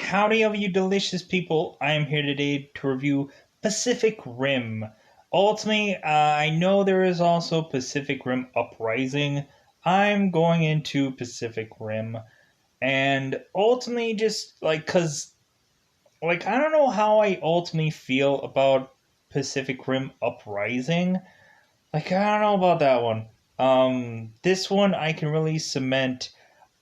Howdy of you delicious people. I am here today to review Pacific Rim. Ultimately, I know there is also Pacific Rim Uprising. I'm going into Pacific Rim. And ultimately, just cause, I don't know how I ultimately feel about Pacific Rim Uprising. I don't know about that one. This one I can really cement.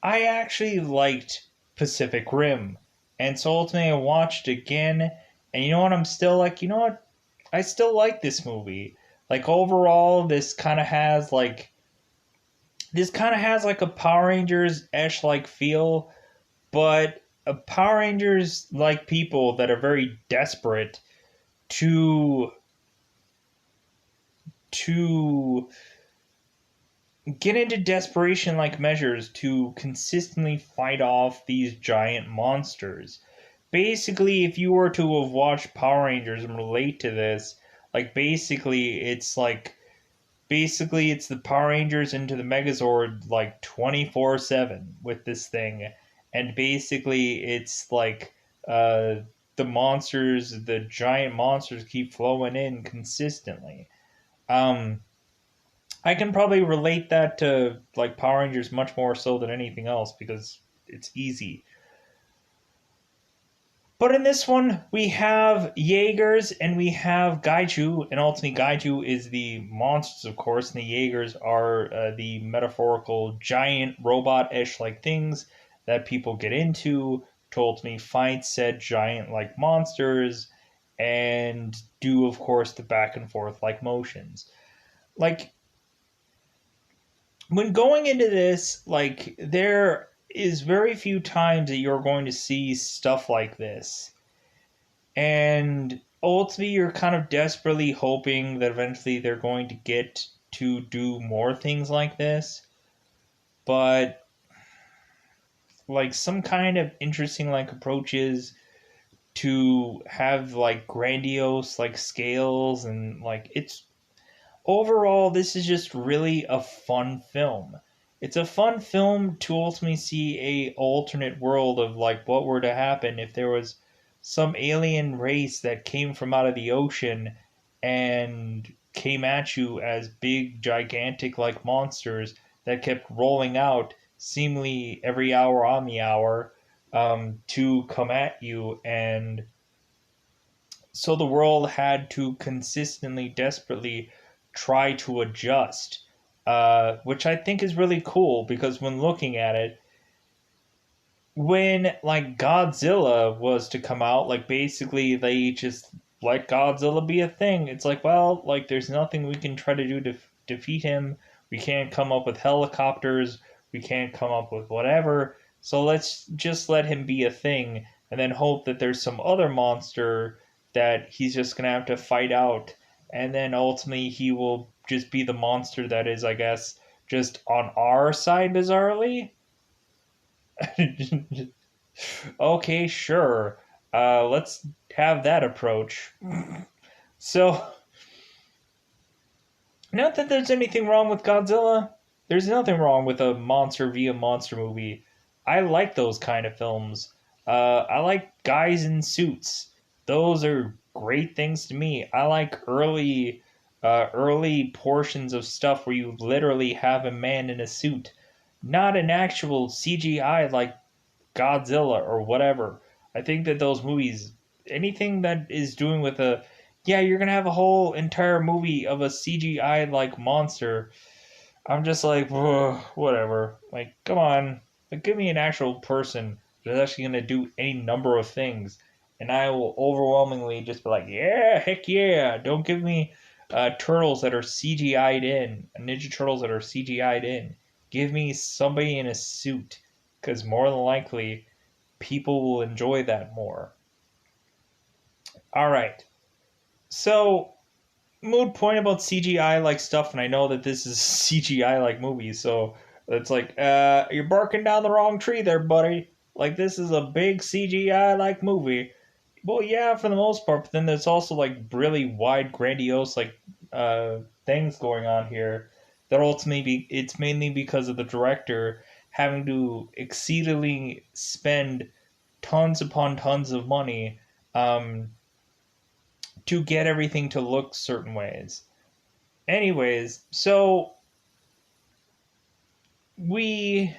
I actually liked Pacific Rim. And so ultimately I watched it again, and you know what, I'm still like, you know what? I still like this movie. Overall, this kind of has like a Power Rangers esh like feel, but a Power Rangers like people that are very desperate to to get into desperation like measures to consistently fight off these giant monsters. Basically, if you were to have watched Power Rangers and relate to this, basically it's the Power Rangers into the Megazord 24/7 with this thing. And basically it's uh the giant monsters keep flowing in consistently. Um I can probably relate that to Power Rangers much more so than anything else because it's easy. But in this one, we have Jaegers and we have Gaiju, and ultimately Gaiju is the monsters, of course, and the Jaegers are the metaphorical giant robot-ish like things that people get into to ultimately fight said giant like monsters and do, of course, the back and forth like motions. Like when going into this, there is very few times that you're going to see stuff like this. And ultimately, you're kind of desperately hoping that eventually they're going to get to do more things like this. But, some kind of interesting, approaches to have, grandiose, scales. And, it's overall, this is just really a fun film. It's a fun film to ultimately see a alternate world of what were to happen if there was some alien race that came from out of the ocean and came at you as big gigantic monsters that kept rolling out seemingly every hour on the hour to come at you. And so the world had to consistently desperately try to adjust, which I think is really cool because when looking at it, when Godzilla was to come out, basically they just let Godzilla be a thing. It's well, there's nothing we can try to do to defeat him. We can't come up with helicopters. We can't come up with whatever. So let's just let him be a thing and then hope that there's some other monster that he's just gonna have to fight out, and then ultimately he will just be the monster that is, I guess, just on our side bizarrely. Okay, sure. Let's have that approach. So, not that there's anything wrong with Godzilla. There's nothing wrong with a monster via monster movie. I like those kind of films. I like guys in suits. Those are great things to me. I like early portions of stuff where you literally have a man in a suit, not an actual CGI like Godzilla or whatever. I think that those movies, anything that is doing with yeah, you're gonna have a whole entire movie of a CGI monster. I'm just whatever. Come on, give me an actual person that's actually gonna do any number of things, and I will overwhelmingly just be yeah, heck yeah. Don't give me turtles that are CGI'd in, Ninja Turtles that are CGI'd in. Give me somebody in a suit, because more than likely people will enjoy that more. All right. So, mood point about CGI stuff, and I know that this is CGI movie, so it's you're barking down the wrong tree there, buddy. This is a big CGI movie. Well, yeah, for the most part, but then there's also really wide, grandiose things going on here. That ultimately it's mainly because of the director having to exceedingly spend tons upon tons of money um, to get everything to look certain ways. Anyways, so we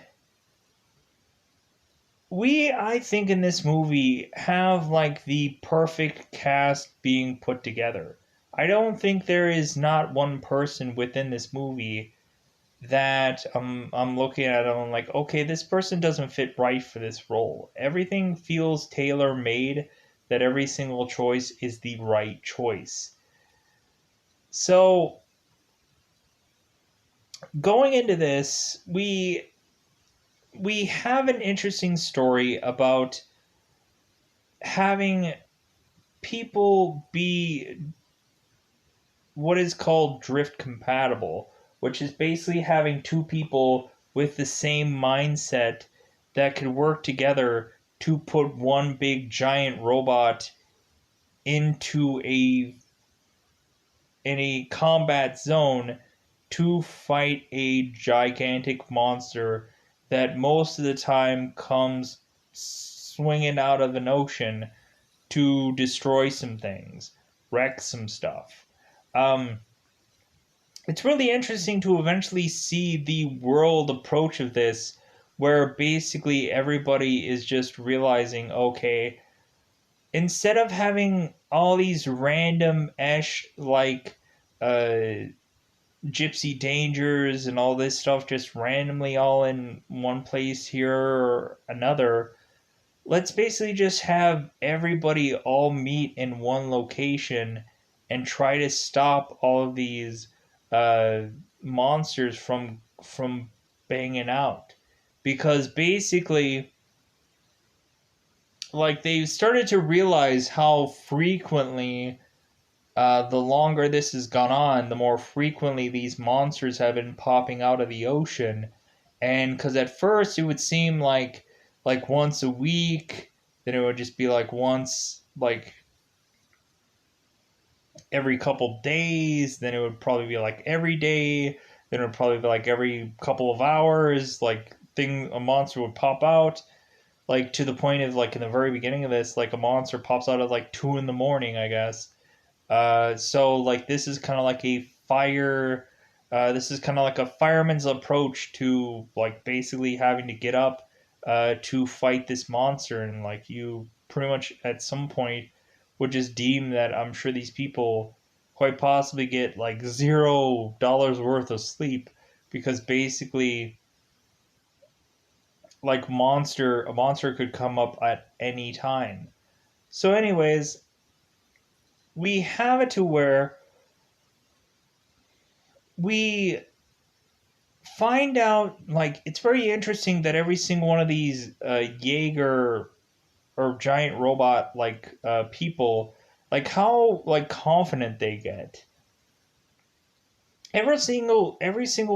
I think in this movie have like the perfect cast being put together. I don't think there is not one person within this movie that I'm looking at and I'm like, okay, this person doesn't fit right for this role. Everything feels tailor made, that every single choice is the right choice. So going into this, we have an interesting story about having people be what is called drift compatible, which is basically having two people with the same mindset that could work together to put one big giant robot into a combat zone to fight a gigantic monster that most of the time comes swinging out of an ocean to destroy some things, wreck some stuff. Um, it's really interesting to eventually see the world approach of this, where basically everybody is just realizing, okay, instead of having all these random esh like uh, gypsy dangers and all this stuff just randomly all in one place here or another, let's basically just have everybody all meet in one location and try to stop all of these uh, monsters from banging out, because basically like they started to realize how frequently the longer this has gone on, the more frequently these monsters have been popping out of the ocean. And because at first it would seem like once a week, then it would just be like once like every couple days, then it would probably be like every day, then it would probably be like every couple of hours, like a monster would pop out. Like to the point of like in the very beginning of this, like a monster pops out at like 2 in the morning, I guess. So like this is kind of like a fire. This is kind of like a fireman's approach to like basically having to get up to fight this monster, and like you pretty much at some point would just deem that I'm sure these people quite possibly get like $0 worth of sleep, because basically like a monster could come up at any time. So anyways, we have it to where we find out like it's very interesting that every single one of these Jaeger or giant robot like people, like how like confident they get. Every single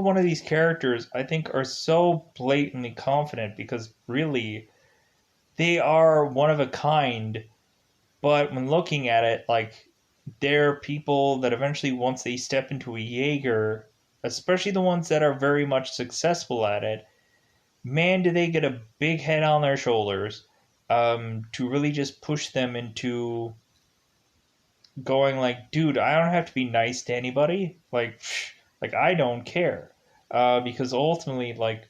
one of these characters I think are so blatantly confident, because really they are one of a kind. But when looking at it, like they're people that eventually, once they step into a Jaeger, especially the ones that are very much successful at it, man, do they get a big head on their shoulders to really just push them into going like, dude, I don't have to be nice to anybody. Like, like I don't care, because ultimately, like,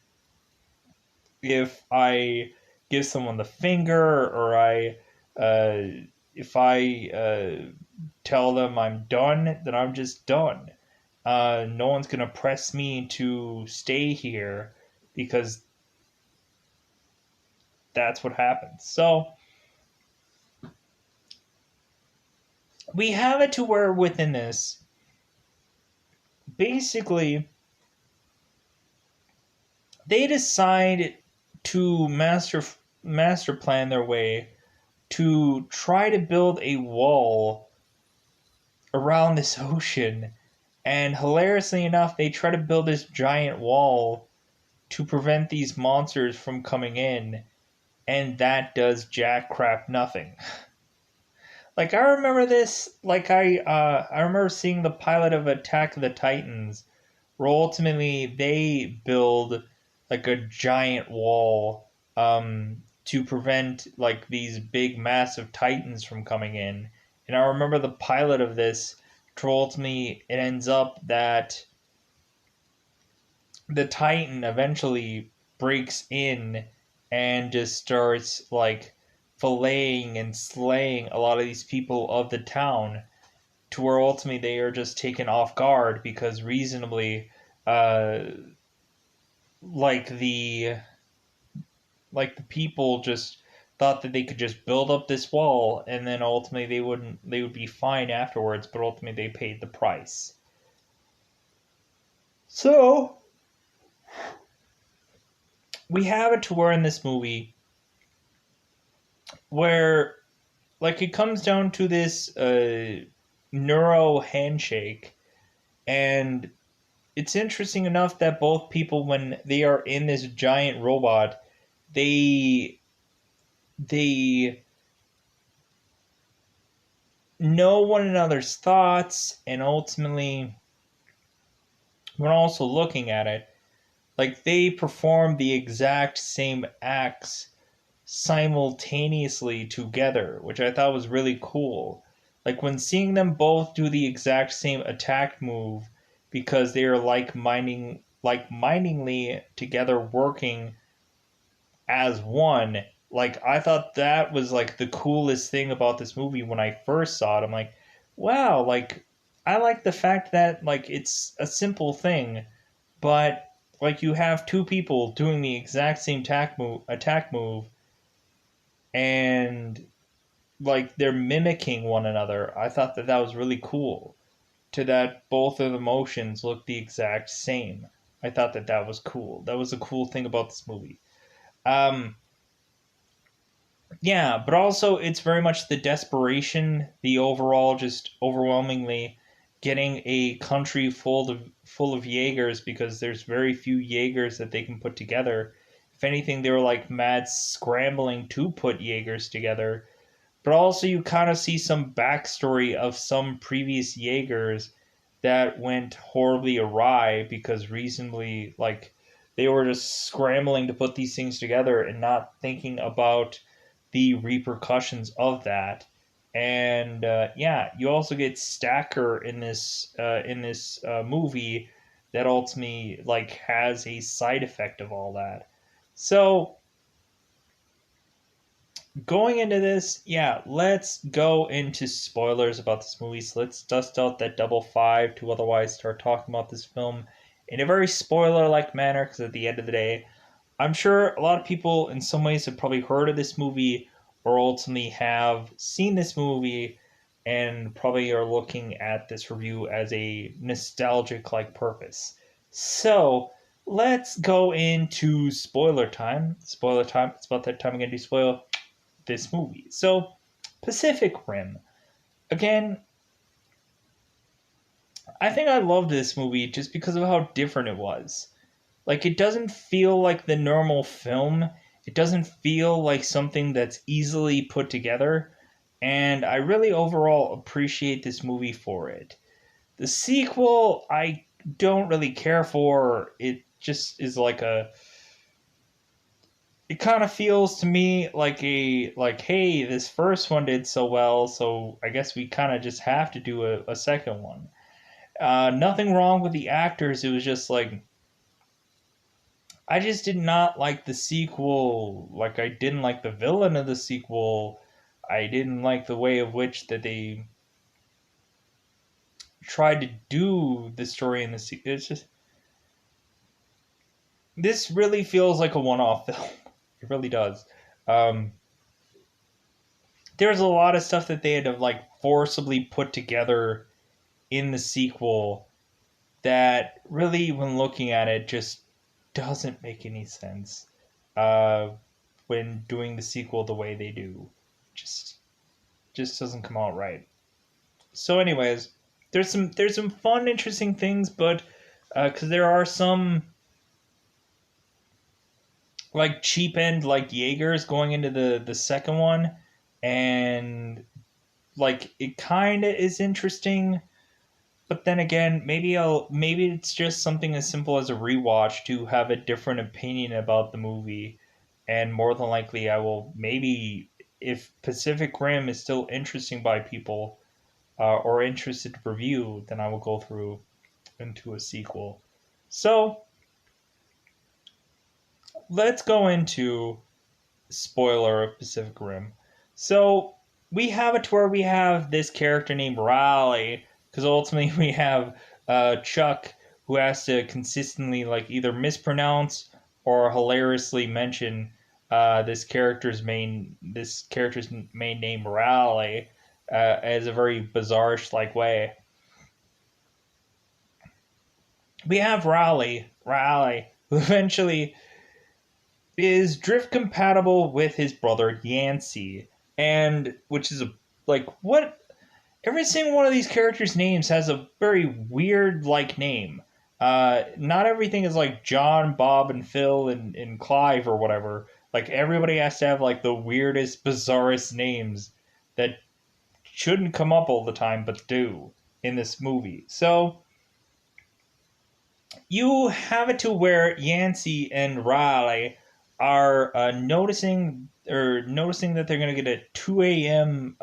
if I give someone the finger or uh, if I tell them I'm done, then I'm just done. No one's gonna press me to stay here, because that's what happens. So we have it to where within this, basically, they decide to master plan their way to try to build a wall around this ocean. And hilariously enough, they try to build this giant wall to prevent these monsters from coming in, and that does jack crap nothing. Like I remember this, like I remember seeing the pilot of Attack of the Titans, where ultimately they build like a giant wall to prevent like these big massive titans from coming in. And I remember the pilot of this told me it ends up that the titan eventually breaks in and just starts like filleting and slaying a lot of these people of the town, to where ultimately they are just taken off guard because reasonably uh like the the people just thought that they could just build up this wall and then ultimately they would be fine afterwards, but ultimately they paid the price. So we have it to where in this movie where like it comes down to this neuro handshake, and it's interesting enough that both people, when they are in this giant robot, they they know one another's thoughts, and ultimately when also looking at it, like they perform the exact same acts simultaneously together, which I thought was really cool. Like when seeing them both do the exact same attack move because they are like mindingly together working as one. Like I thought that was like the coolest thing about this movie when I first saw it. I'm like, wow, like I like the fact that like it's a simple thing, but like you have two people doing the exact same attack move, and like they're mimicking one another. I thought that that was really cool. To that both of the motions look the exact same. I thought that that was cool. That was a cool thing about this movie. Um, yeah, but also it's very much the desperation, the overall just overwhelmingly getting a country full of Jaegers because there's very few Jaegers that they can put together. If anything, they were like mad scrambling to put Jaegers together. But also, you kind of see some backstory of some previous Jaegers that went horribly awry because reasonably, like, they were just scrambling to put these things together and not thinking about the repercussions of that. And yeah, you also get Stacker in this movie that ultimately like has a side effect of all that. So going into this, yeah, let's go into spoilers about this movie. So let's dust out that double five to otherwise start talking about this film in a very spoiler like manner, because at the end of the day, I'm sure a lot of people in some ways have probably heard of this movie or ultimately have seen this movie and probably are looking at this review as a nostalgic like purpose. So let's go into spoiler time. Spoiler time. It's about that time again to spoil this movie. So, Pacific Rim. Again, I think I loved this movie just because of how different it was. Like, it doesn't feel like the normal film, it doesn't feel like something that's easily put together, and I really overall appreciate this movie for it. The sequel, I don't really care for. It just is like a, it kind of feels to me like a like, hey, this first one did so well, so I guess we kind of just have to do a second one. Nothing wrong with the actors. It was just like I just did not like the sequel. Like I didn't like the villain of the sequel. I didn't like the way of which that they tried to do the story in the sequel. It's just this really feels like a one-off film. It really does. Um, there's a lot of stuff that they had to like forcibly put together in the sequel that really, when looking at it, just doesn't make any sense. When doing the sequel the way they do, just just doesn't come out right. So, anyways, there's some fun, interesting things, but because there are some like cheap end like Jaegers going into the second one, and like it kind of is interesting. But then again, maybe it's just something as simple as a rewatch to have a different opinion about the movie, and more than likely I will maybe, if Pacific Rim is still interesting by people or interested to review, then I will go through into a sequel. So let's go into spoiler of Pacific Rim. So we have it to where we have this character named Raleigh, because ultimately we have Chuck, who has to consistently like either mispronounce or hilariously mention this character's main name Raleigh as a very bizarre like way. We have Raleigh, who eventually is drift compatible with his brother Yancey, and which is a like what every single one of these characters' names has a very weird like name. Not everything is like John, Bob, and Phil and Clive or whatever. Like everybody has to have like the weirdest, bizarrest names that shouldn't come up all the time but do in this movie. So you have it to where Yancey and Riley are noticing that they're going to get a 2 a.m.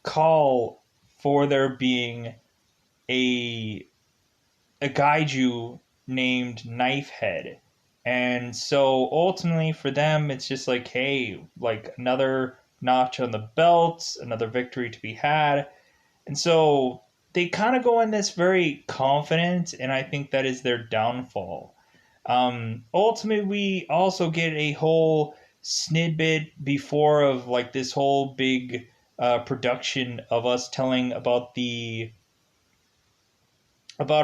Call for there being a a kaiju named Knifehead. And so ultimately for them it's just like, hey, like another notch on the belt, another victory to be had. And so they kind of go in this very confident, and I think that is their downfall. Ultimately, we also get a whole snippet before of like this whole big production of us telling about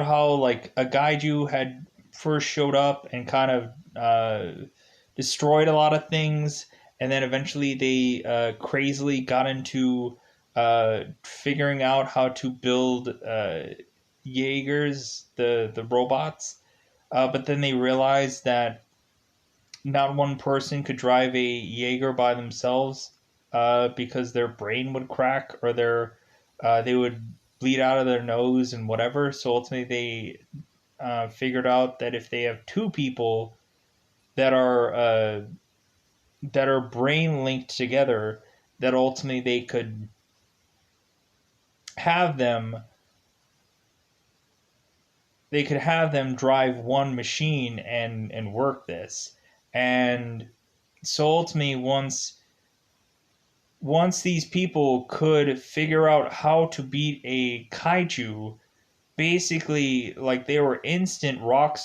how like a gaiju had first showed up and kind of destroyed a lot of things, and then eventually they crazily got into figuring out how to build Jaegers, the robots. But then they realized that not one person could drive a Jaeger by themselves because their brain would crack or they would bleed out of their nose and whatever. So ultimately, they figured out that if they have two people that are brain linked together, that ultimately have them they could have them drive one machine and work this. And so ultimately, once these people could figure out how to beat a kaiju, basically like they were instant rock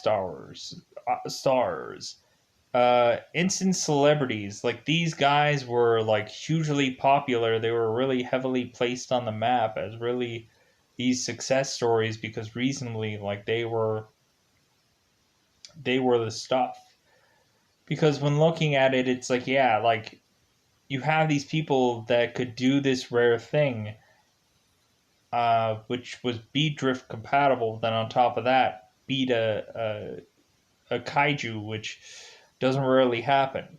instant celebrities. Like these guys were like hugely popular. They were really heavily placed on the map as really these success stories because reasonably like they were the stuff. Because when looking at it, it's like, yeah, like you have these people that could do this rare thing, which was beat drift compatible. Then on top of that, beat a kaiju, which doesn't rarely happen.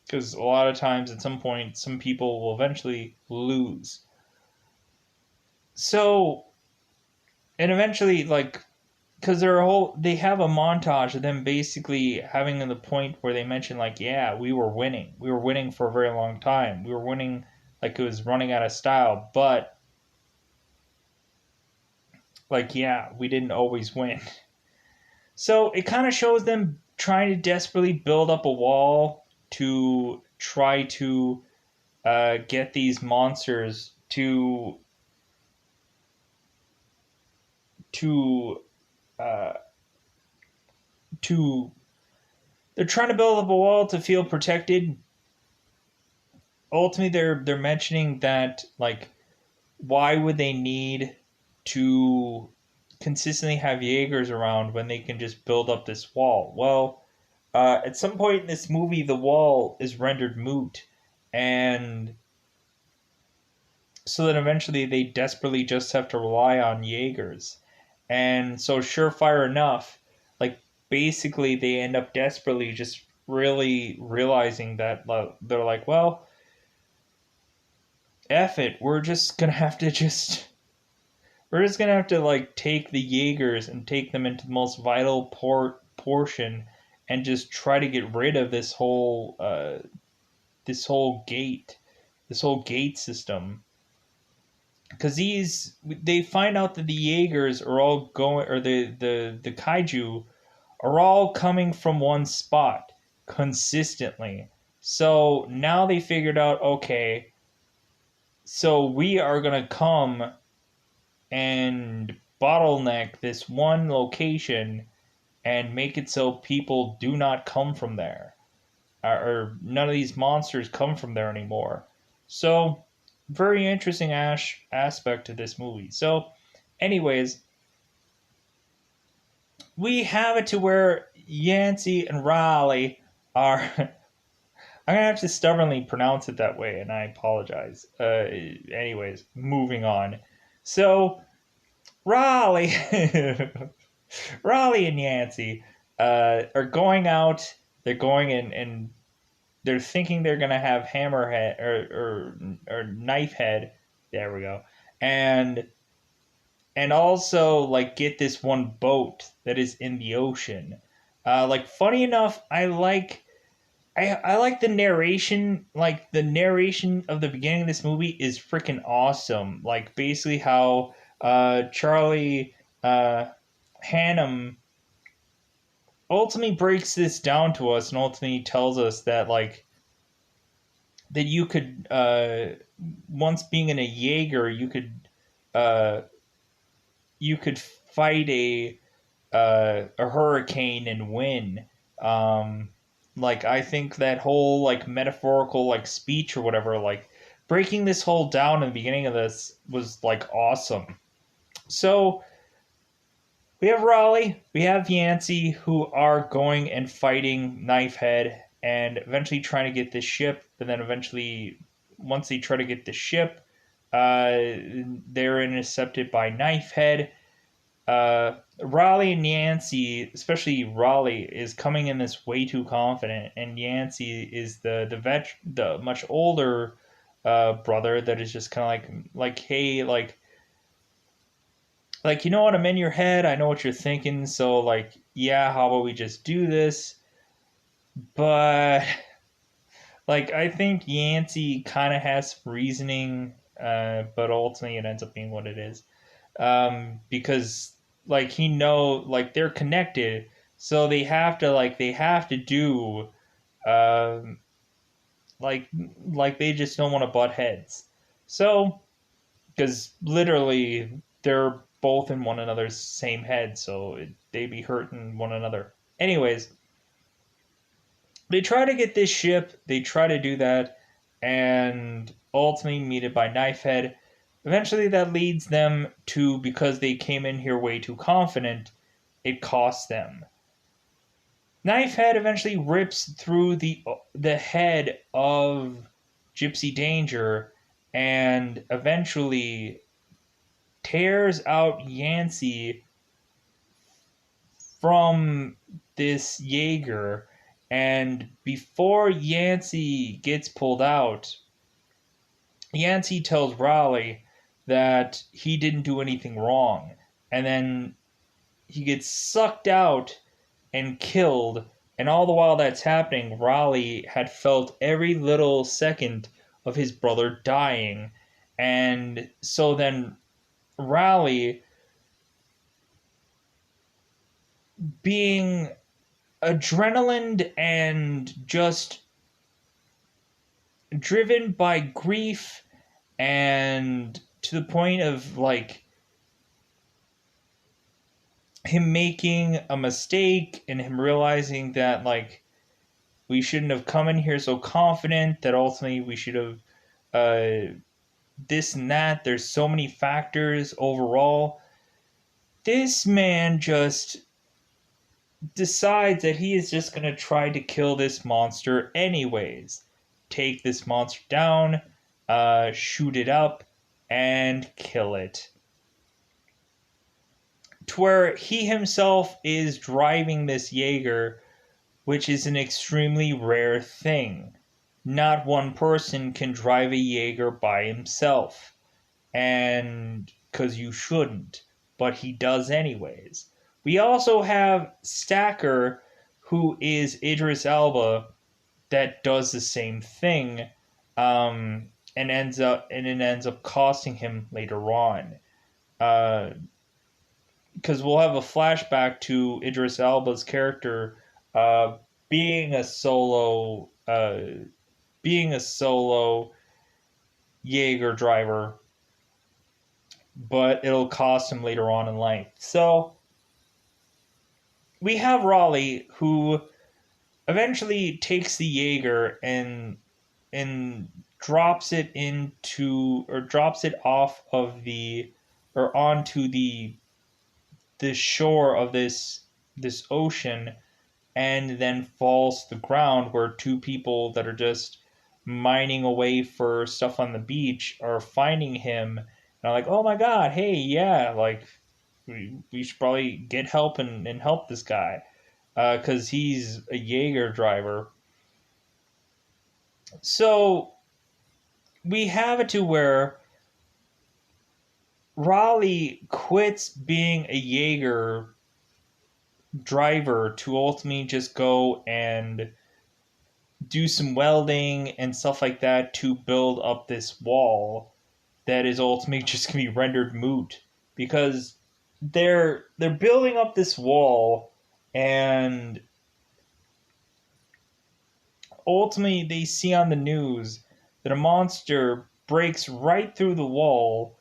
Because a lot of times, at some point, some people will eventually lose. So, and eventually, like, because they have a montage of them basically having the point where they mention like, yeah, we were winning for a very long time, we were winning like it was running out of style, but like, yeah, we didn't always win. So it kind of shows them trying to desperately build up a wall to try to get these monsters to uh, to they're trying to build up a wall to feel protected. Ultimately, they're mentioning that like, why would they need to consistently have Jaegers around when they can just build up this wall? Well, at some point in this movie, the wall is rendered moot, and so then eventually they desperately just have to rely on Jaegers. And so, surefire enough, like basically they end up desperately just really realizing that they're like, well, F it, we're just gonna have to like take the Jaegers and take them into the most vital portion and just try to get rid of this whole gate system. Because they find out that the Jaegers are all going, or the kaiju are all coming from one spot consistently. So now they figured out, okay, so we are gonna come and bottleneck this one location and make it so people do not come from there, or none of these monsters come from there anymore. So, very interesting aspect to this movie. So, anyways, we have it to where Yancey and Raleigh are. I'm gonna have to stubbornly pronounce it that way, and I apologize. Anyways, moving on. So, Raleigh, Raleigh and Yancey are going out. They're going and they're thinking they're gonna have Hammerhead or Knifehead. There we go, and also like get this one boat that is in the ocean. Like funny enough, I like the narration. Like the narration of the beginning of this movie is freaking awesome. Like basically how Charlie Hannum ultimately breaks this down to us and ultimately tells us that like that you could once being in a Jaeger uh, you could fight a hurricane and win. Like I think that whole like metaphorical like speech or whatever, like breaking this whole down in the beginning of this was like awesome. So we have Raleigh, we have Yancey, who are going and fighting Knifehead and eventually trying to get this ship. But then eventually, once they try to get the ship, they're intercepted by Knifehead. Raleigh and Yancey, especially Raleigh, is coming in this way too confident, and Yancey is the much older brother that is just kind of like hey like you know what, I'm in your head, I know what you're thinking, so like yeah, how about we just do this? But like I think Yancey kind of has some reasoning, but ultimately it ends up being what it is, because like he know like they're connected, so they have to do um, like they just don't want to butt heads. So because literally they're both in one another's same head, so they be hurting one another. Anyways, they try to get this ship, they try to do that, and ultimately meet it by Knifehead. Eventually, that leads them to, because they came in here way too confident, it costs them. Knifehead eventually rips through the head of Gypsy Danger and eventually tears out Yancey from this Jaeger. And before Yancey gets pulled out, Yancey tells Raleigh that he didn't do anything wrong. And then he gets sucked out and killed. And all the while that's happening, Raleigh had felt every little second of his brother dying. And so then Raleigh, being adrenaline and just driven by grief and to the point of like him making a mistake and him realizing that like we shouldn't have come in here so confident, that ultimately we should have this and that, there's so many factors overall, this man just decides that he is just going to try to kill this monster anyways. Take this monster down, shoot it up, and kill it. To where he himself is driving this Jaeger, which is an extremely rare thing. Not one person can drive a Jaeger by himself. And because you shouldn't, but he does anyways. We also have Stacker, who is Idris Elba, that does the same thing, and it ends up costing him later on. Because we'll have a flashback to Idris Elba's character uh, being a solo being a solo Jaeger driver, but it'll cost him later on in life. So we have Raleigh, who eventually takes the Jaeger and drops it off of the or onto the shore of this ocean, and then falls to the ground, where two people that are just mining away for stuff on the beach are finding him and are like, oh my god, hey, yeah, like we should probably get help and help this guy because he's a Jaeger driver. So we have it to where Raleigh quits being a Jaeger driver to ultimately just go and do some welding and stuff like that to build up this wall that is ultimately just going to be rendered moot, because they're building up this wall, and ultimately they see on the news that a monster breaks right through the wall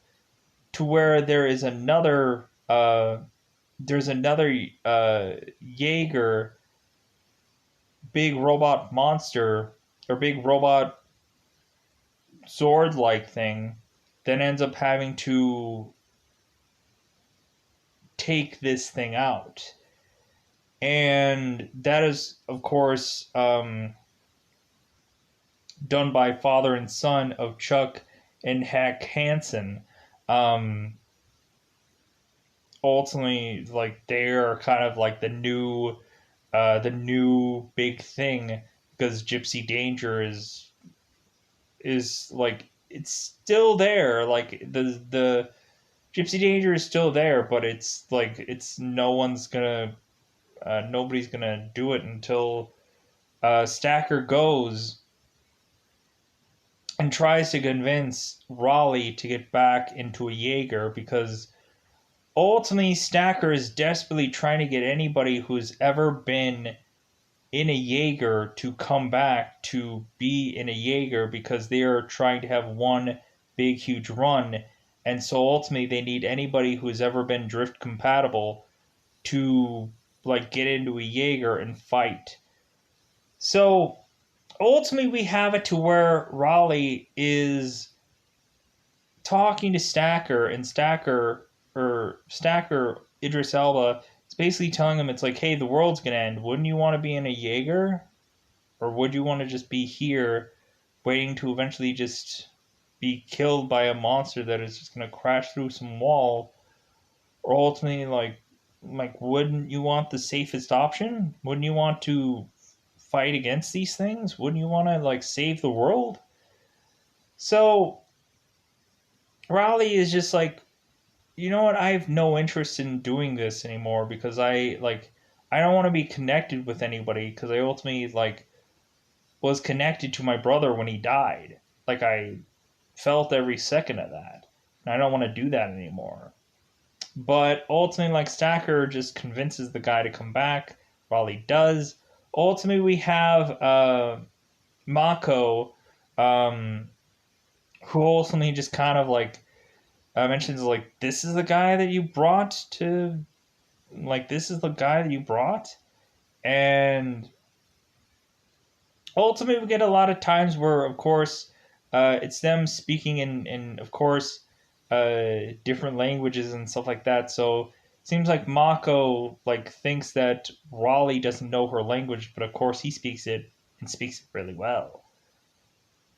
to where there's another Jaeger big robot monster or big robot sword like thing that ends up having to take this thing out. And that is, of course, done by father and son of Chuck and Hack Hansen. Um, Ultimately, like, they're kind of like the new big thing, because Gypsy Danger is like, it's still there. Like the Gypsy Danger is still there, but it's like it's nobody's gonna do it until Stacker goes and tries to convince Raleigh to get back into a Jaeger, because ultimately Stacker is desperately trying to get anybody who's ever been in a Jaeger to come back to be in a Jaeger, because they are trying to have one big huge run. And so ultimately they need anybody who's ever been drift compatible to like get into a Jaeger and fight. So ultimately we have it to where Raleigh is talking to Stacker, and Stacker Idris Elba is basically telling him, it's like, hey, the world's gonna end. Wouldn't you want to be in a Jaeger? Or would you want to just be here waiting to eventually just be killed by a monster that is just going to crash through some wall? Or ultimately, like, wouldn't you want the safest option? Wouldn't you want to fight against these things? Wouldn't you want to, like, save the world? So Raleigh is just like, you know what? I have no interest in doing this anymore, because I don't want to be connected with anybody, because I ultimately was connected to my brother when he died. Like, I felt every second of that. And I don't want to do that anymore. But ultimately, like, Stacker just convinces the guy to come back. Raleigh does. Ultimately, we have Mako, um, who ultimately just kind of mentions, like, this is the guy that you brought to. Like, this is the guy that you brought? And ultimately we get a lot of times where, of course, it's them speaking in of course, different languages and stuff like that. So it seems like Mako thinks that Raleigh doesn't know her language, but of course he speaks it, and speaks it really well.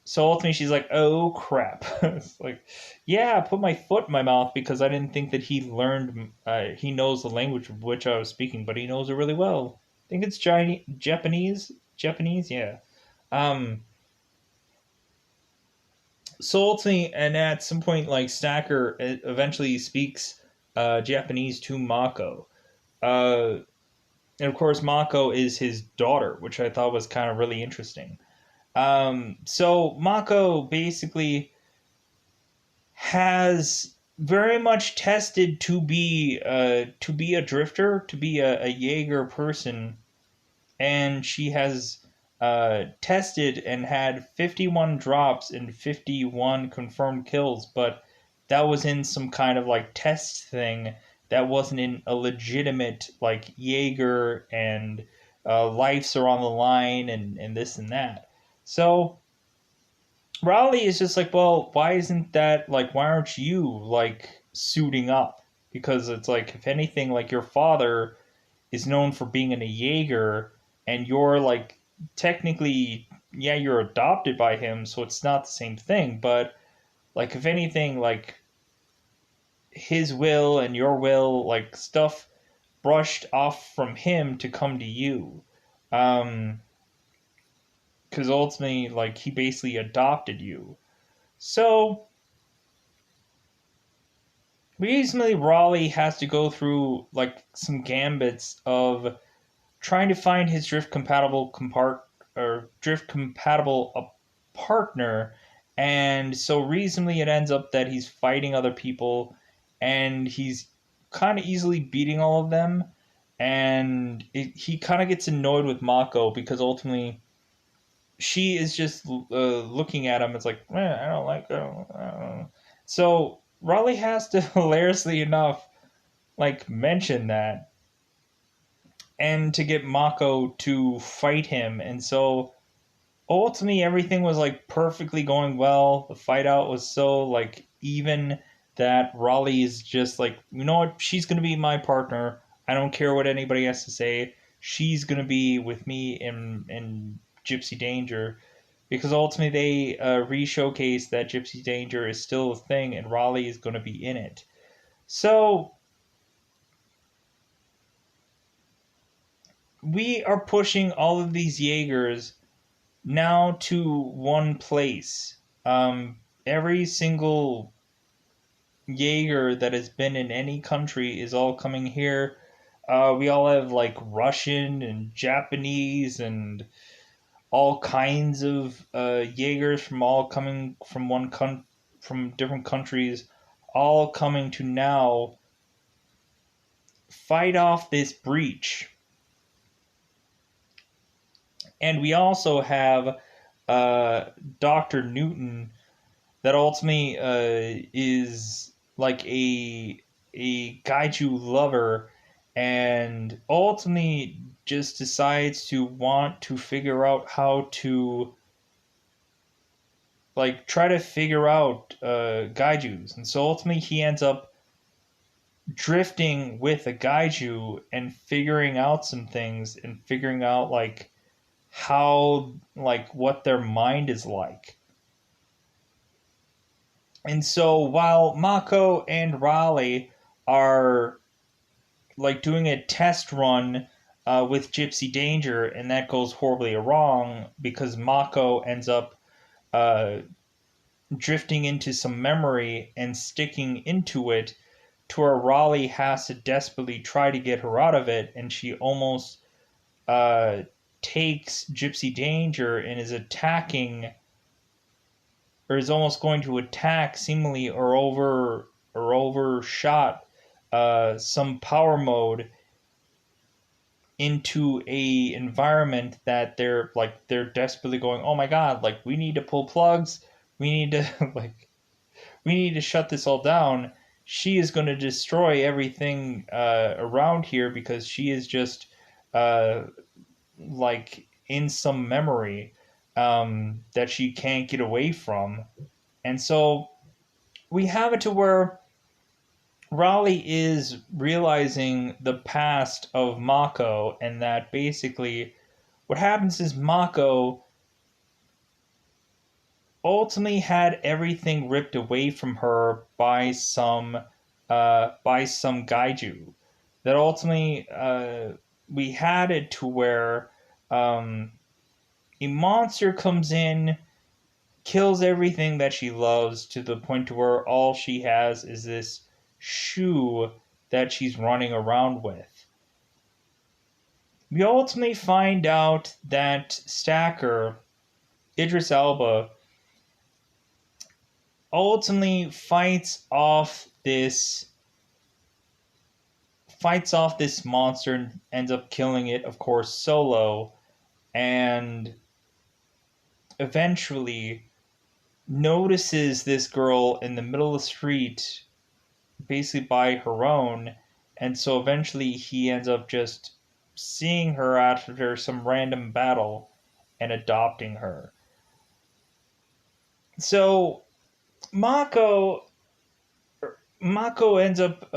So ultimately she's like, oh crap. It's like, yeah, I put my foot in my mouth, because I didn't think that he knows the language of which I was speaking, but he knows it really well. I think it's Chinese, Japanese, yeah. Um, so ultimately, and at some point, like, Stacker eventually speaks Japanese to Mako. Uh, And of course, Mako is his daughter, which I thought was kind of really interesting. So Mako basically has very much tested to be a drifter, to be a Jaeger person, and she has tested and had 51 drops and 51 confirmed kills, but that was in some kind of like test thing. That wasn't in a legitimate like Jaeger and lives are on the line and this and that. So Raleigh is just like, well, why isn't that like, why aren't you like suiting up? Because it's like, if anything, like your father is known for being in a Jaeger, and you're like technically, yeah, you're adopted by him, so it's not the same thing. But like, if anything, like his will and your will, like stuff brushed off from him to come to you. Because ultimately, like he basically adopted you. So recently, Raleigh has to go through like some gambits of trying to find his drift compatible partner, and so reasonably it ends up that he's fighting other people, and he's kind of easily beating all of them, and he kind of gets annoyed with Mako because ultimately she is just looking at him. It's like, I don't like her. I don't know. So Raleigh has to hilariously enough like mention that and to get Mako to fight him. And so ultimately everything was like perfectly going well. The fight out was so like even that Raleigh is just like, you know what, she's gonna be my partner. I don't care what anybody has to say. She's gonna be with me in Gypsy Danger. Because ultimately they re-showcase that Gypsy Danger is still a thing and Raleigh is going to be in it. So we are pushing all of these Jaegers now to one place. Every single Jaeger that has been in any country is all coming here. We all have like Russian and Japanese and all kinds of Jaegers from all coming from from different countries, all coming to now fight off this breach. And we also have uh, Dr. Newton that ultimately is like a Gaiju lover and ultimately just decides to want to figure out how to like try to figure out Gaijus. And so ultimately he ends up drifting with a Gaiju and figuring out some things and figuring out like how like what their mind is like. And so while Mako and Raleigh are like doing a test run with Gypsy Danger, and that goes horribly wrong because Mako ends up uh, drifting into some memory and sticking into it to where Raleigh has to desperately try to get her out of it, and she almost uh, takes Gypsy Danger and is attacking or is almost going to attack seemingly or overshot some power mode into a environment that they're desperately going, oh my god, like we need to pull plugs, we need to like we need to shut this all down. She is going to destroy everything around here because she is just uh, like in some memory that she can't get away from. And so we have it to where Raleigh is realizing the past of Mako, and that basically what happens is Mako ultimately had everything ripped away from her by some Gaiju. That ultimately we had it to where um, a monster comes in, kills everything that she loves to the point to where all she has is this shoe that she's running around with. we ultimately find out that Stacker, Idris Elba, ultimately fights off this monster and ends up killing it, of course, solo, and eventually notices this girl in the middle of the street, basically by her own, and so eventually he ends up just seeing her after some random battle and adopting her. So Mako Mako ends up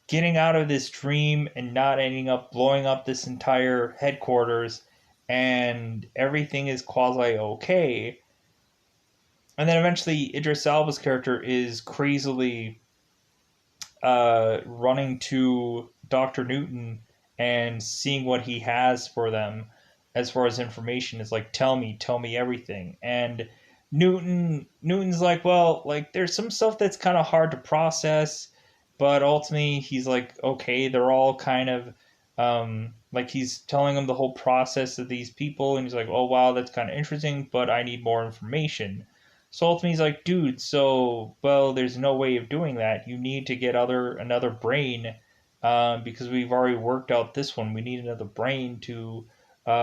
getting out of this dream and not ending up blowing up this entire headquarters, and everything is quasi okay. And then eventually, Idris Elba's character is crazily running to Dr. Newton and seeing what he has for them as far as information. Is like, tell me everything. And Newton's like, well, like there's some stuff that's kind of hard to process, but ultimately he's like, okay, they're all kind of like he's telling him the whole process of these people, and he's like, oh wow, that's kind of interesting, but I need more information. So ultimately, he's like, dude, so well, there's no way of doing that. You need to get another brain, because we've already worked out this one. We need another brain to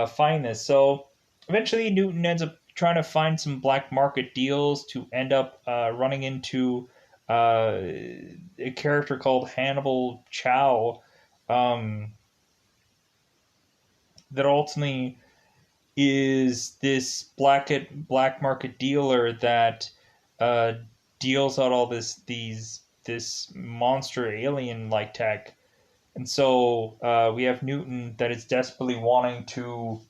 find this. So eventually, Newton ends up trying to find some black market deals to end up running into a character called Hannibal Chow, um, that ultimately is this black market dealer that uh, deals out all this monster alien like tech. And so we have Newton that is desperately wanting to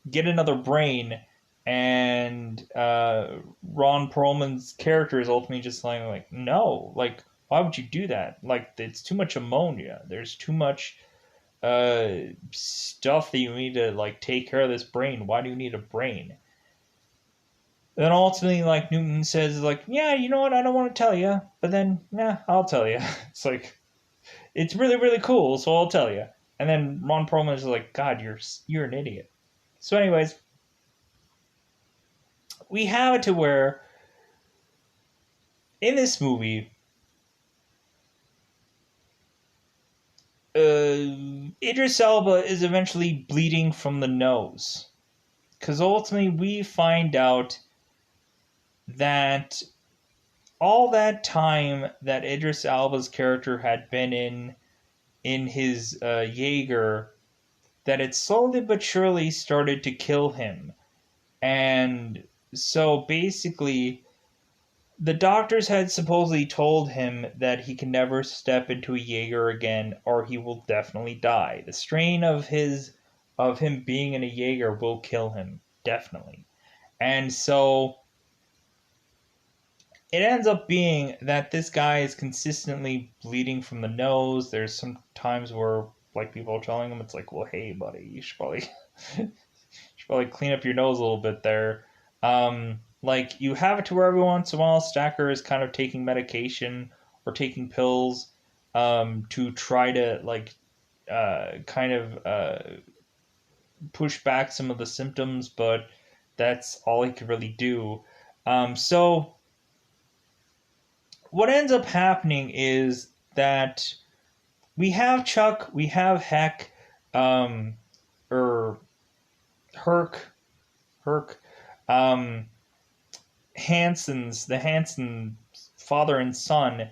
get another brain, and Ron Perlman's character is ultimately just like, no, like why would you do that? Like it's too much ammonia. There's too much stuff that you need to like take care of this brain. Why do you need a brain? Then ultimately, like Newton says, like, yeah, you know what? I don't want to tell you, but then, yeah, I'll tell you. It's like it's really really cool, so I'll tell you. And then Ron Perlman is like, God, you're an idiot. So, anyways, we have it to where in this movie, Idris Elba is eventually bleeding from the nose, because ultimately we find out that all that time that Idris Elba's character had been in his Jaeger, that it slowly but surely started to kill him. And so basically, the doctors had supposedly told him that he can never step into a Jaeger again, or he will definitely die. The strain of him being in a Jaeger will kill him, definitely. And so it ends up being that this guy is consistently bleeding from the nose. There's some times where like people are telling him, it's like, well, hey buddy, you should probably should probably clean up your nose a little bit there. Like you have it to where every once in a while Stacker is kind of taking medication or taking pills, to try to like kind of push back some of the symptoms, but that's all he could really do. So what ends up happening is that we have Chuck, we have Heck, um, or Herc, Herc, um, the Hanson father and son,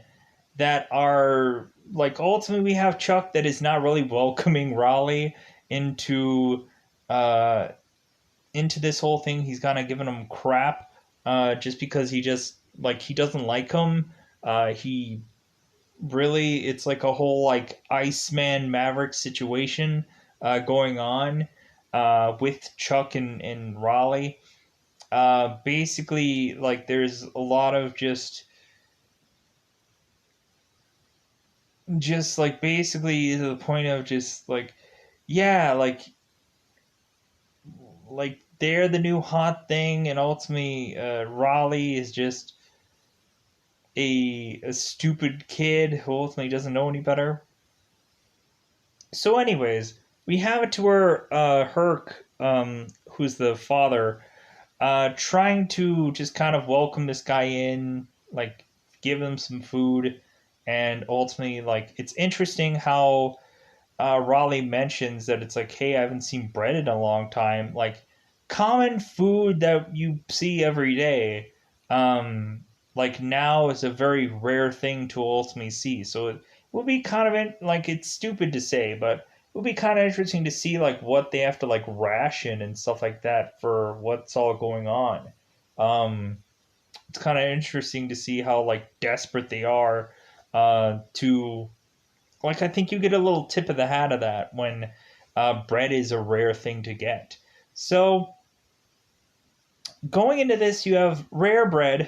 that are like ultimately we have Chuck that is not really welcoming Raleigh into uh into this whole thing. He's kind of giving him crap, just because he doesn't like him. He really it's like a whole like Iceman Maverick situation going on with Chuck and Raleigh. Basically, like there's a lot of just like basically to the point of just like yeah like they're the new hot thing, and ultimately Raleigh is just a stupid kid who ultimately doesn't know any better. So, anyways, we have it to where Herc, who's the father, trying to just kind of welcome this guy in, like give him some food, and ultimately, like it's interesting how Raleigh mentions that it's like, hey, I haven't seen bread in a long time, like common food that you see every day. Like now is a very rare thing to ultimately see. So it will be kind of like it's stupid to say, but it will be kind of interesting to see like what they have to like ration and stuff like that for what's all going on. Um, it's kind of interesting to see how like desperate they are to like I think you get a little tip of the hat of that when bread is a rare thing to get. So going into this, you have rare bread,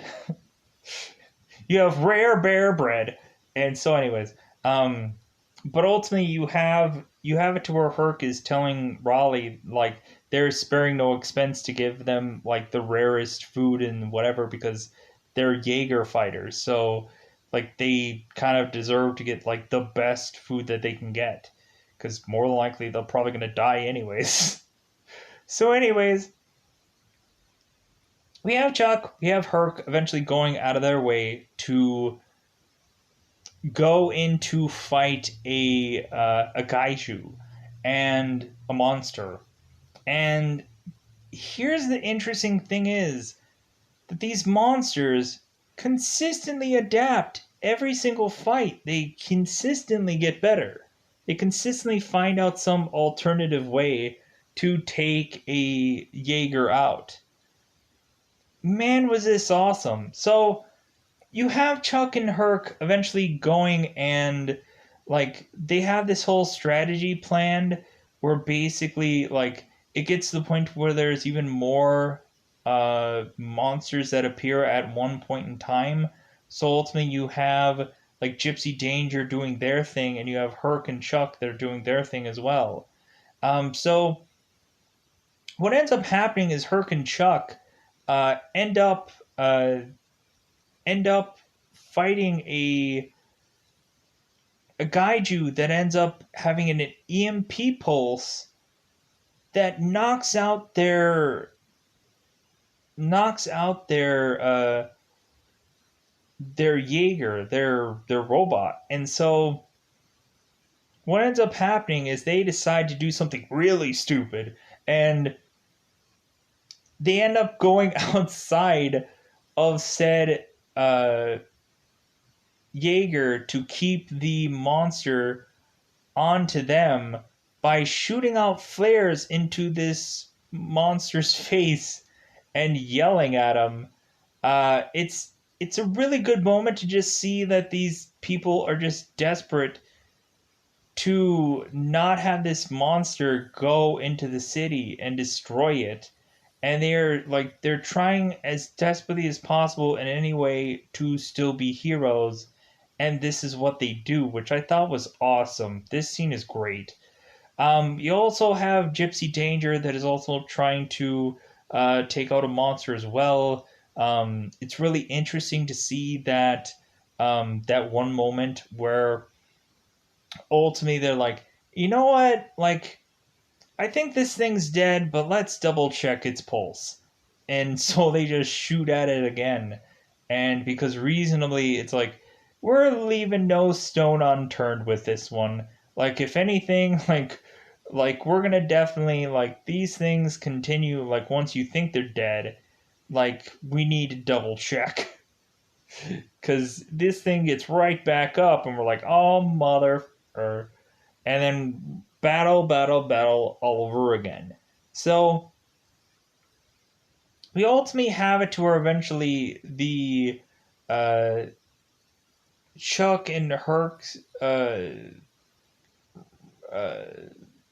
you have rare bear bread, and so anyways, um, but ultimately you have it to where Herc is telling Raleigh like they're sparing no expense to give them like the rarest food and whatever because they're Jaeger fighters, so like they kind of deserve to get like the best food that they can get because more than likely they're probably gonna die anyways. So anyways, we have Chuck, we have Herc eventually going out of their way to go in to fight a kaiju and a monster. And here's the interesting thing is that these monsters consistently adapt every single fight. They consistently get better. They consistently find out some alternative way to take a Jaeger out. Man, was this awesome. So you have Chuck and Herc eventually going and like they have this whole strategy planned where basically like it gets to the point where there's even more monsters that appear at one point in time. So ultimately you have like Gypsy Danger doing their thing and you have Herc and Chuck that are doing their thing as well. So what ends up happening is Herc and Chuck uh, end up uh, end up fighting a Gaiju that ends up having an EMP pulse that knocks out their Jaeger, their robot. And so what ends up happening is they decide to do something really stupid and they end up going outside of said uh, Jaeger to keep the monster onto them by shooting out flares into this monster's face and yelling at him. It's a really good moment to just see that these people are just desperate to not have this monster go into the city and destroy it. And they're trying as desperately as possible in any way to still be heroes. And this is what they do, which I thought was awesome. This scene is great. You also have Gypsy Danger that is also trying to take out a monster as well. It's really interesting to see that one moment where ultimately they're like, you know what, like I think this thing's dead, but let's double check its pulse. And so they just shoot at it again. And because reasonably, it's like, we're leaving no stone unturned with this one. Like, if anything, like we're gonna definitely like these things continue like once you think they're dead, like we need to double check. Cause this thing gets right back up and we're like, oh mother and then battle, battle, battle all over again. So we ultimately have it to where eventually the uh, Chuck and Herc's uh,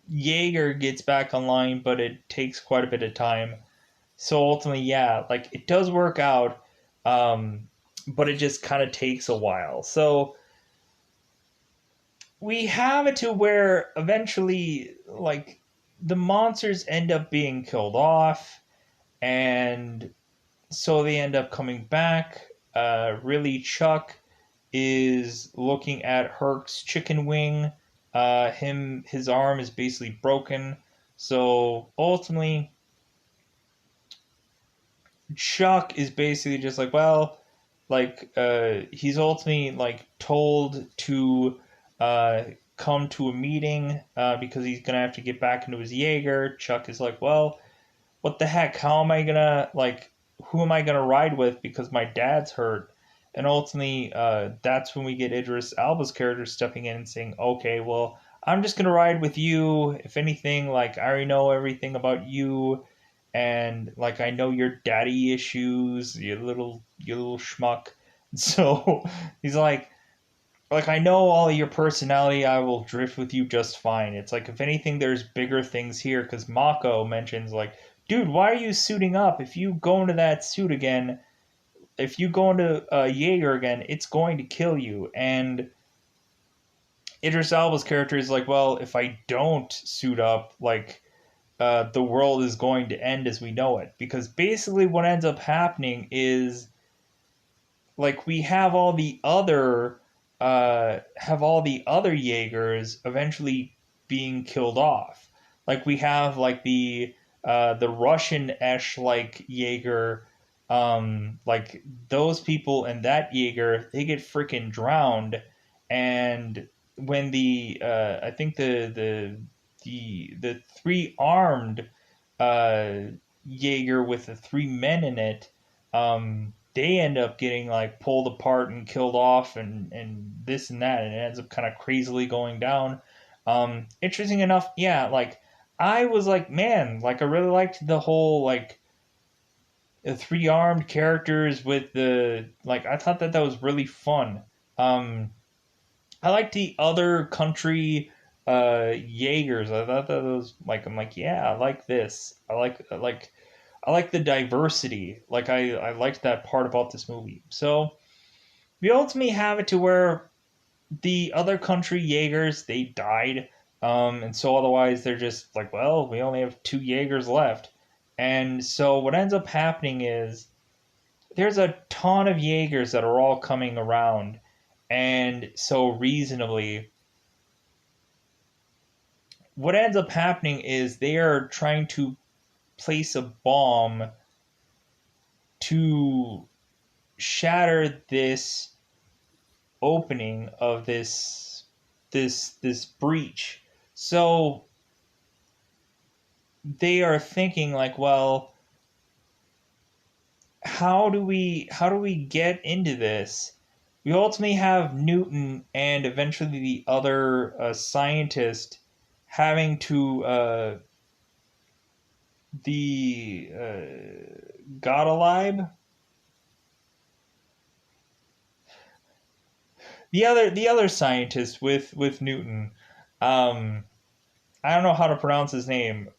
Jaeger gets back online, but it takes quite a bit of time. So ultimately, yeah, like it does work out, but it just kind of takes a while. So we have it to where eventually, like, the monsters end up being killed off, and so they end up coming back. Really, Chuck is looking at Herc's chicken wing, his arm is basically broken. So ultimately, Chuck is basically just like, well, like he's ultimately like told to uh, come to a meeting because he's gonna have to get back into his Jaeger. Chuck is like, well, what the heck? How am I gonna like? Who am I gonna ride with? Because my dad's hurt. And ultimately, that's when we get Idris Elba's character stepping in and saying, "Okay, well, I'm just gonna ride with you. If anything, like I already know everything about you, and like I know your daddy issues, you little schmuck." So he's like I know all of your personality. I will drift with you just fine. It's like if anything, there's bigger things here because Mako mentions like, dude, why are you suiting up? If you go into that suit again, if you go into Jaeger again, it's going to kill you. And Idris Elba's character is like, well, if I don't suit up, like the world is going to end as we know it. Because basically, what ends up happening is like we have all the other Jaegers eventually being killed off. Like we have like the Russian Esh like Jaeger, like those people in that Jaeger, they get freaking drowned. And when I think the three armed uh Jaeger with the three men in it, they end up getting like pulled apart and killed off and this and that, and it ends up kind of crazily going down. Interesting enough, yeah, like I was like, man, like I really liked the whole like the three armed characters with the like I thought that was really fun. Um I like the other country Jaegers. I thought that was like I'm like, yeah, I like this. I like the diversity. Like I liked that part about this movie. So we ultimately have it to where the other country Jaegers they died. And so otherwise they're just like, well, we only have two Jaegers left. And so what ends up happening is there's a ton of Jaegers that are all coming around. And so reasonably, what ends up happening is they are trying to place a bomb to shatter this opening of this breach. So they are thinking like, well, how do we get into this? We ultimately have Newton and eventually the other scientist having to the Godalibe, the other scientist with Newton. Um, I don't know how to pronounce his name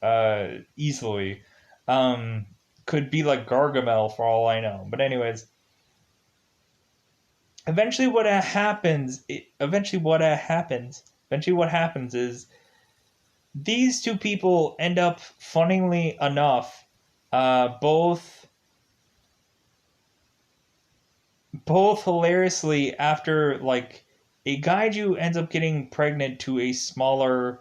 easily. Um, could be like Gargamel for all I know. But anyways, eventually what happens is these two people end up, funnily enough, both hilariously after like a gaiju ends up getting pregnant to a smaller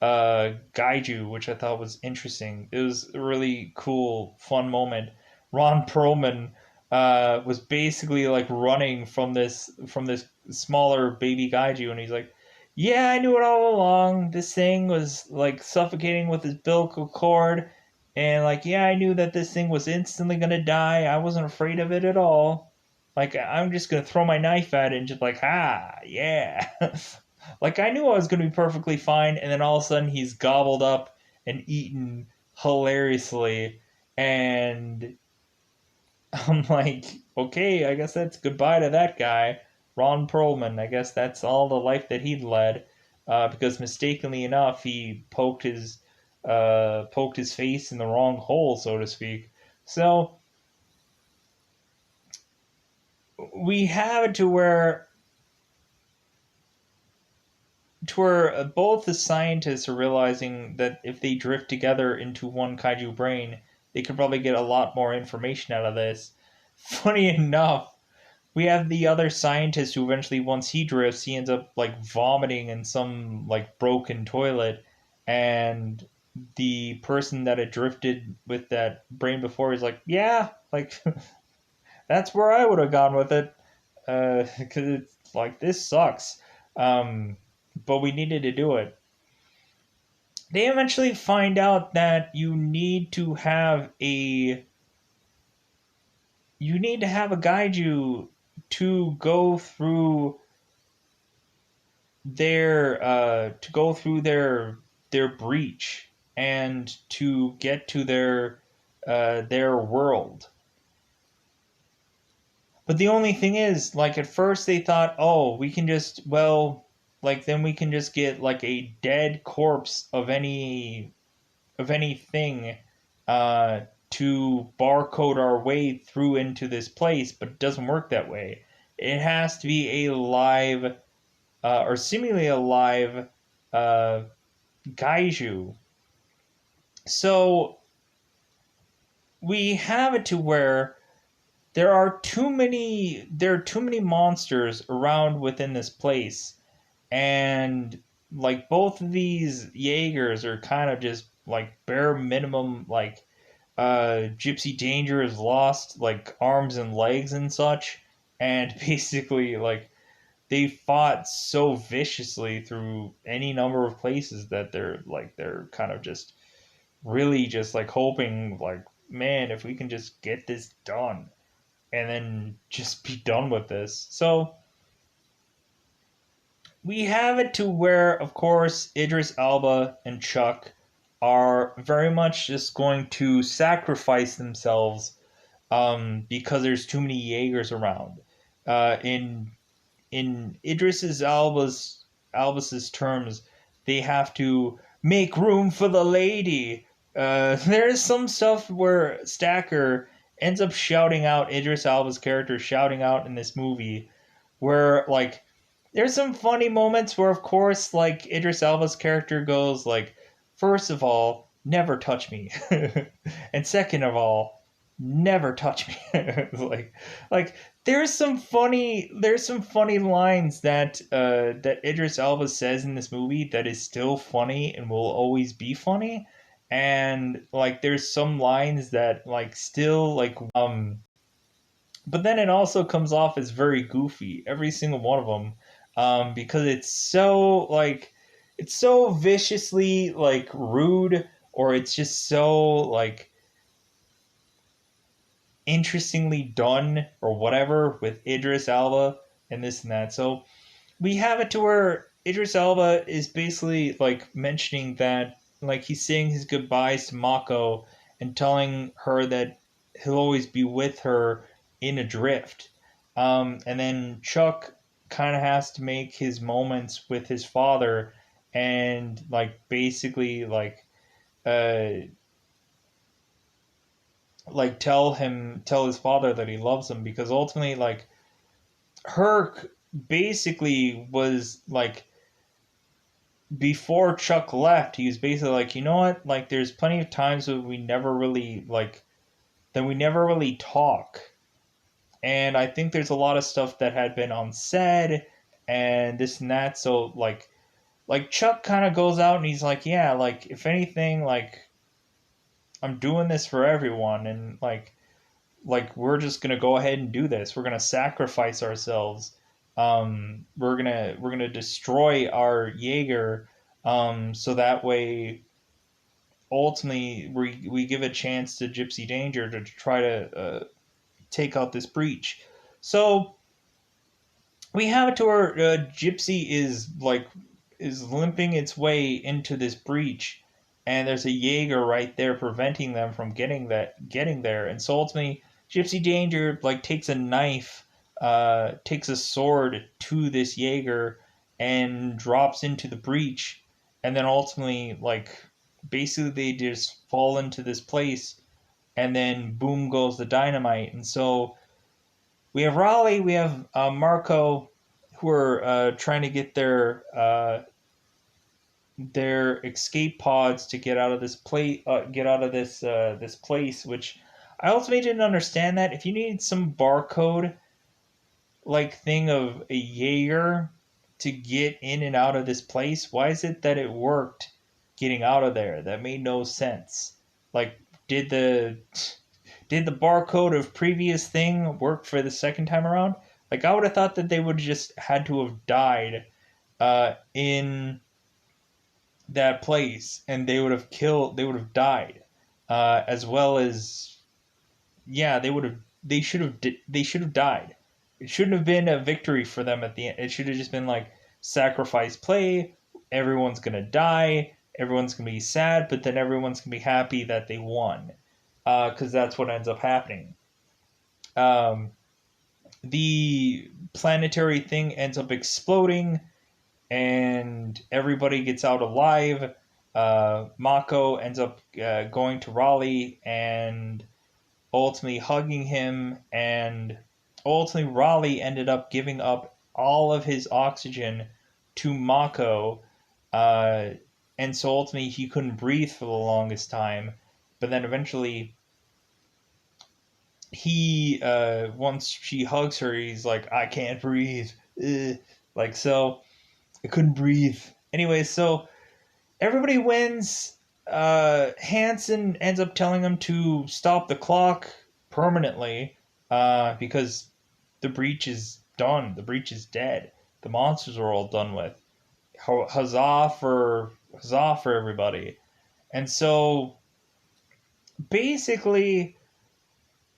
gaiju, which I thought was interesting. It was a really cool, fun moment. Ron Perlman was basically like running from this smaller baby gaiju, and he's like, "Yeah, I knew it all along. This thing was like suffocating with his umbilical cord, and like, yeah, I knew that this thing was instantly gonna die. I wasn't afraid of it at all. Like, I'm just gonna throw my knife at it and just like, yeah." Like I knew I was going to be perfectly fine, and then all of a sudden he's gobbled up and eaten hilariously, and I'm like, okay, I guess that's goodbye to that guy, Ron Perlman. I guess that's all the life that he'd led, because mistakenly enough, he poked his face in the wrong hole, so to speak. So we have it to where both the scientists are realizing that if they drift together into one kaiju brain, they could probably get a lot more information out of this. Funny enough, we have the other scientist who eventually, once he drifts, he ends up like vomiting in some like broken toilet, and the person that had drifted with that brain before is like, yeah, like that's where I would have gone with it, because it's like this sucks, um, but we needed to do it. They eventually find out that you need to have a guide you to go through their breach and to get to their world. But the only thing is, like at first they thought, oh, we can just like then we can just get like a dead corpse of anything uh, to barcode our way through into this place, but it doesn't work that way. It has to be a live or seemingly a live uh, Gaiju. So we have it to where there are too many monsters around within this place, and like both of these Jaegers are kind of just like bare minimum, like Gypsy Danger has lost like arms and legs and such, and basically like they fought so viciously through any number of places that they're kind of just really just like hoping like, man, if we can just get this done and then just be done with this. So we have it to where, of course, Idris Elba and Chuck are very much just going to sacrifice themselves, because there's too many Jaegers around. In Albus's terms, they have to make room for the lady. There's some stuff where Stacker ends up shouting out Idris Elba's character shouting out in this movie, where like there's some funny moments where of course like Idris Elba's character goes like, first of all, never touch me, and second of all, never touch me. like like there's some funny lines that Idris Elba says in this movie that is still funny and will always be funny, and like there's some lines that like still like but then it also comes off as very goofy, every single one of them, because it's so viciously like rude, or it's just so like interestingly done or whatever with Idris Elba and this and that. So we have it to where Idris Elba is basically like mentioning that like he's saying his goodbyes to Mako and telling her that he'll always be with her in Adrift. And then Chuck kind of has to make his moments with his father and like basically uh tell his father that he loves him, because ultimately like Herc basically was like, before Chuck left, he was basically like, you know what, like there's plenty of times that we never really talk, and I think there's a lot of stuff that had been unsaid and this and that. So like Chuck kind of goes out and he's like, yeah, like if anything, like I'm doing this for everyone, and like we're just gonna go ahead and do this. We're gonna sacrifice ourselves. We're gonna destroy our Jaeger, so that way ultimately we give a chance to Gypsy Danger to try to take out this breach. So we have it to where Gypsy is limping its way into this breach, and there's a Jaeger right there preventing them from getting there. And so ultimately, Gypsy Danger like takes a sword to this Jaeger and drops into the breach, and then ultimately like basically they just fall into this place, and then boom goes the dynamite. And so we have Raleigh, we have Marco, who are trying to get their escape pods to get out of this place. Which I ultimately didn't understand that if you need some barcode like thing of a Jaeger to get in and out of this place? Why is it that it worked getting out of there? That made no sense. Like, did the did the barcode of previous thing work for the second time around? Like, I would have thought that they would just had to have died in that place, and they would have died, as well as, yeah, they should have died. It shouldn't have been a victory for them at the end. It should have just been like sacrifice play. Everyone's gonna die. Everyone's gonna be sad, but then everyone's gonna be happy that they won, because that's what ends up happening. Um, the planetary thing ends up exploding, and everybody gets out alive. Mako ends up going to Raleigh and ultimately hugging him, and ultimately Raleigh ended up giving up all of his oxygen to Mako, uh, and so ultimately he couldn't breathe for the longest time. But then eventually, he once she hugs her, he's like, "I can't breathe," like so. I couldn't breathe. Anyway, so everybody wins. Hansen ends up telling him to stop the clock permanently, because the breach is done. The breach is dead. The monsters are all done with. Huzzah for everybody. And so basically,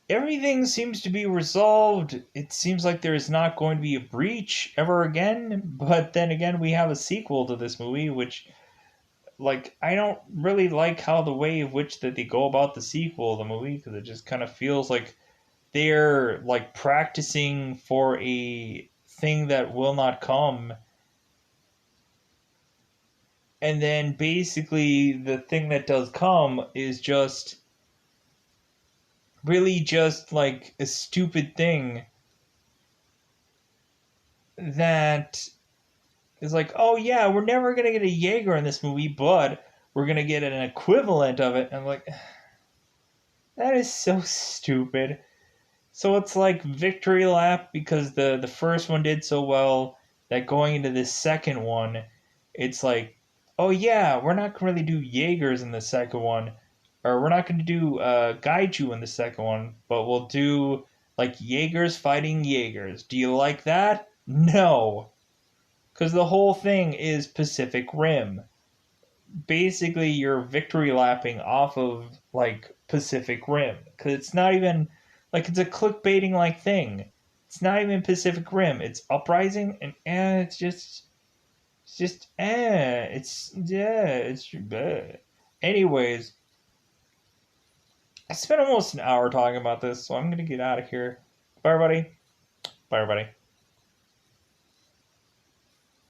everything seems to be resolved. It seems like there is not going to be a breach ever again. But then again, we have a sequel to this movie, which, like, I don't really like how the way of which that they go about the sequel of the movie, because it just kind of feels like they're like practicing for a thing that will not come, and then basically the thing that does come is just really just like a stupid thing that is like, oh yeah, we're never gonna get a Jaeger in this movie, but we're gonna get an equivalent of it. And I'm like, that is so stupid. So it's like victory lap because the first one did so well that going into the second one, it's like, oh yeah, we're not gonna really do Jaegers in the second one, or we're not gonna do Gaiju in the second one, but we'll do like Jaegers fighting Jaegers. Do you like that? No, because the whole thing is Pacific Rim. Basically, you're victory lapping off of like Pacific Rim because it's not even like it's a clickbaiting like thing. It's not even Pacific Rim. It's Uprising, and it's just it's yeah, it's anyways. I spent almost an hour talking about this, so I'm gonna get out of here. Bye, everybody. Bye, everybody.